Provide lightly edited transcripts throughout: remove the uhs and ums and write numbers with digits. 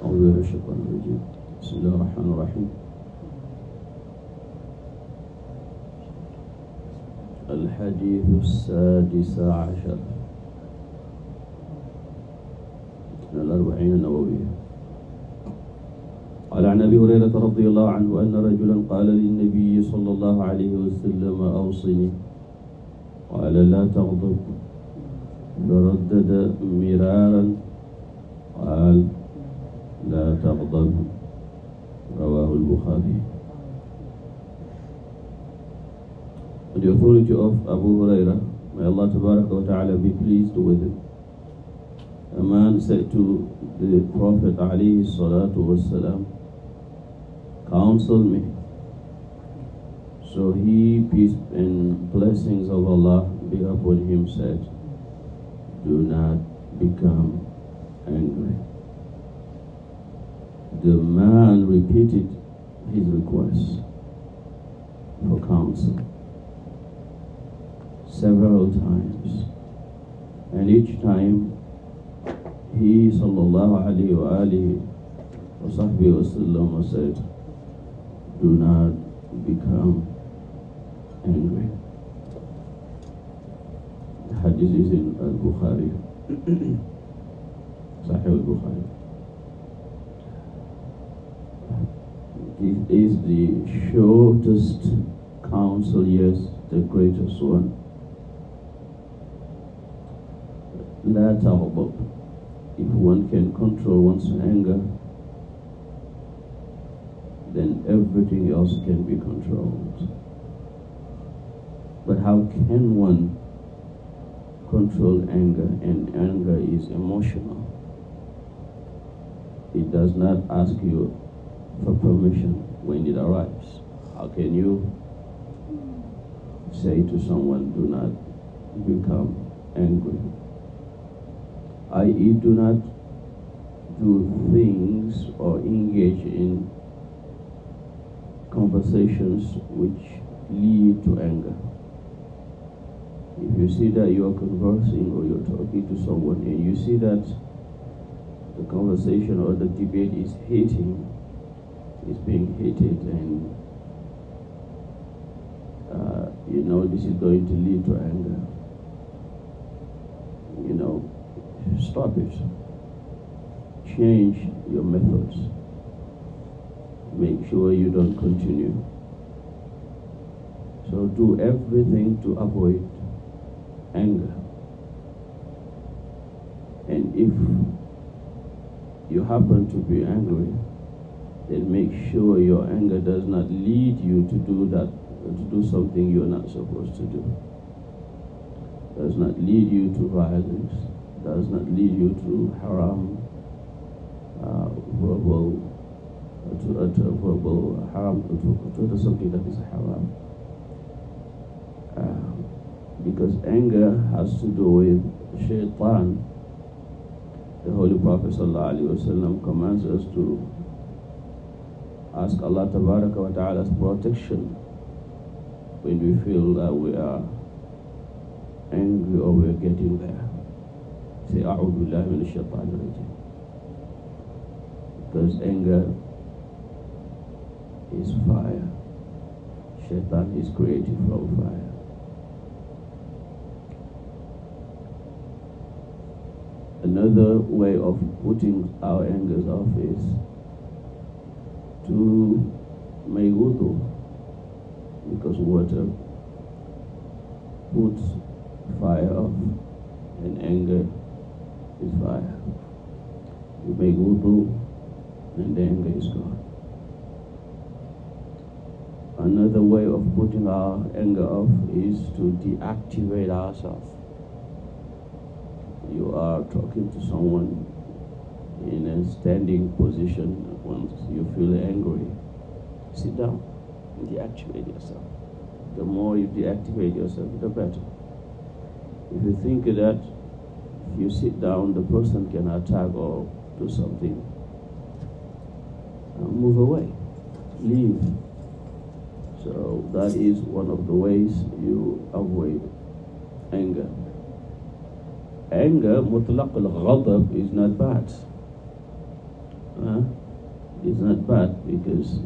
أعوذ بالله من الشيطان الرجيم بسم الله الرحمن الرحيم الحديث السادس عشر من الأربعين النووية. قال عن أبي هريرة رضي الله عنه أن رجلا قال للنبي صلى الله عليه وسلم أوصني قال لا تغضب فردد مرارا قال لا تغضب رواه البخاري. The authority of Abu Hurairah, may Allah Tabaraka wa Ta'ala be pleased with him. A man said to the Prophet alayhi salatu wassalam, counsel me. So he, peace and blessings of Allah be upon him, said, do not become angry. The man repeated his request for counsel several times, and each time he sallallahu alayhi wa alihi wa sahbihi wa sallam said, do not become angry. The hadith is in al-Bukhari, Sahih al-Bukhari. It is the shortest counsel, yes, the greatest one. La taghdab. If one can control one's anger, then everything else can be controlled. But how can one control anger? And anger is emotional. It does not ask you for permission when it arrives. How can you say to someone, do not become angry? I.e., do not do things or engage in conversations which lead to anger. If you see that you are conversing or you're talking to someone and you see that the conversation or the debate is being heated, and you know this is going to lead to anger, you know, stop it. Change your methods. Make sure you don't continue. So do everything to avoid anger. And if you happen to be angry, then make sure your anger does not lead you to do something you're not supposed to do. Does not lead you to violence. Does not lead you to haram, verbal haram, to do something that is haram. Because anger has to do with shaitan. The Holy Prophet ﷺ commands us to ask Allah Tabaraka wa Ta'ala's protection when we feel that we are angry or we are getting there. Say, A'udhu billahi minash shaitanir rajim. Because anger is fire. Shaitan is created from fire. Another way of putting our angers off is to make wudu, because water puts fire off, and anger is fire. You make wudu and the anger is gone. Another way of putting our anger off is to deactivate ourselves. You are talking to someone in a standing position. Once you feel angry, sit down and deactivate yourself. The more you deactivate yourself, the better. If you think that if you sit down, the person can attack or do something, move away, leave. So that is one of the ways you avoid anger. Anger, mutlaq al-ghadab, is not bad. It's not bad, because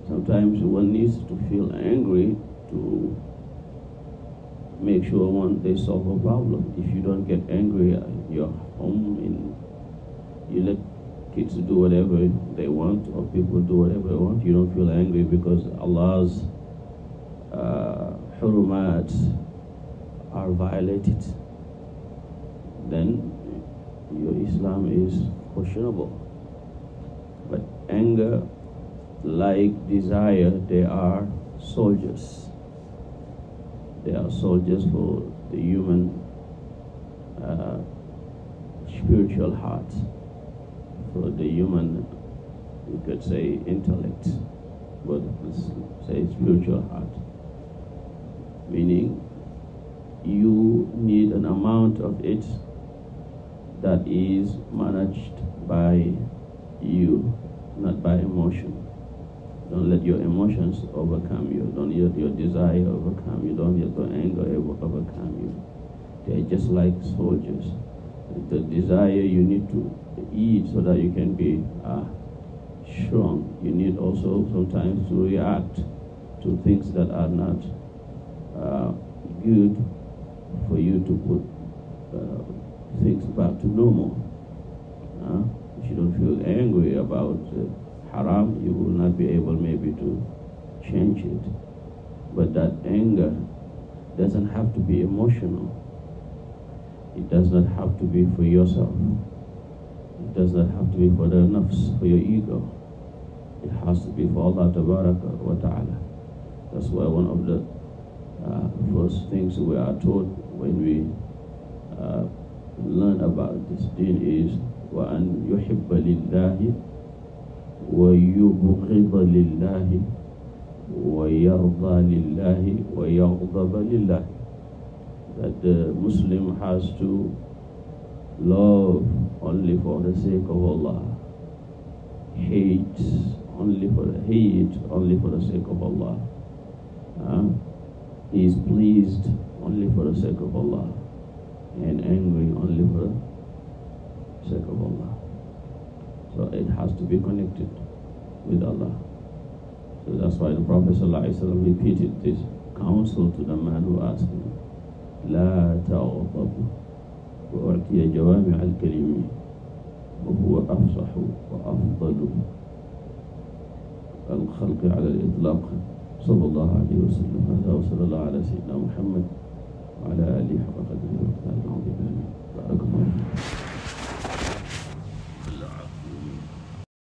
sometimes one needs to feel angry to make sure they solve a problem. If you don't get angry at your home and you let kids do whatever they want, or people do whatever they want, you don't feel angry because Allah's hurumat are violated, then your Islam is questionable. But anger, like desire, they are soldiers. They are soldiers for the human spiritual heart, for the human, you could say, intellect, but let's say spiritual heart. Meaning, you need an amount of it that is managed by you, not by emotion. Don't let your emotions overcome you. Don't let your desire overcome you. Don't let your anger overcome you. They're just like soldiers. The desire, you need to eat so that you can be strong. You need also sometimes to react to things that are not good for you to put things back to normal. If you don't feel angry about haram, you will not be able maybe to change it. But that anger doesn't have to be emotional. It does not have to be for yourself. It does not have to be for the nafs, for your ego. It has to be for Allah Tabaraka wa Ta'ala. That's why one of the first things we are taught when we learn about this deen is وَأَنْ يُحِبَّ لِلَّهِ وَيُبْغِضَ لِلَّهِ وَيَرْضَى لِلَّهِ وَيَغْضَبَ لِلَّهِ. That the Muslim has to love only for the sake of Allah, hate only for the sake of Allah. He is pleased only for the sake of Allah, and angry only for the sake of Allah. So it has to be connected with Allah. So that's why the Prophet ﷺ repeated this counsel to the man who asked him, لا تغضب وأعطي جوامع الكلم وهو أفصح وأفضل الخلق على الإطلاق صلى الله عليه وسلم. هذا وصلى الله على سيدنا محمد وعلى آله حق قدره ومقداره العظيم. بارك الله فيك.